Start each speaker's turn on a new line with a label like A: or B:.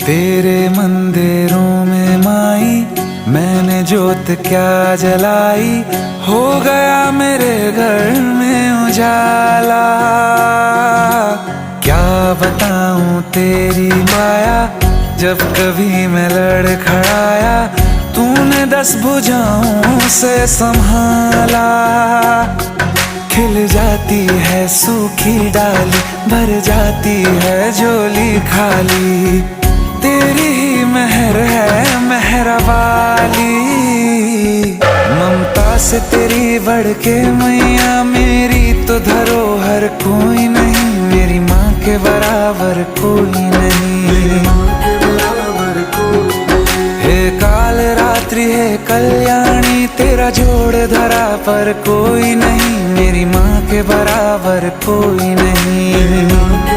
A: तेरे मंदिरों में माई मैंने जोत क्या जलाई, हो गया मेरे घर में उजाला। क्या बताऊं तेरी माया, जब कभी मैं लड़खड़ाया तूने 10 भुजाओं से संभाला। खिल जाती है सूखी डाली, भर जाती है झोली खाली, तेरी ही मेहर है मेहरा वाली। ममता से तेरी बढ़ के मैया मेरी तो धरोहर कोई नहीं, मेरी माँ के बराबर कोई नहीं। हे काल रात्रि है कल्याणी, तेरा जोड़ धरा पर कोई नहीं, मेरी माँ के बराबर कोई नहीं।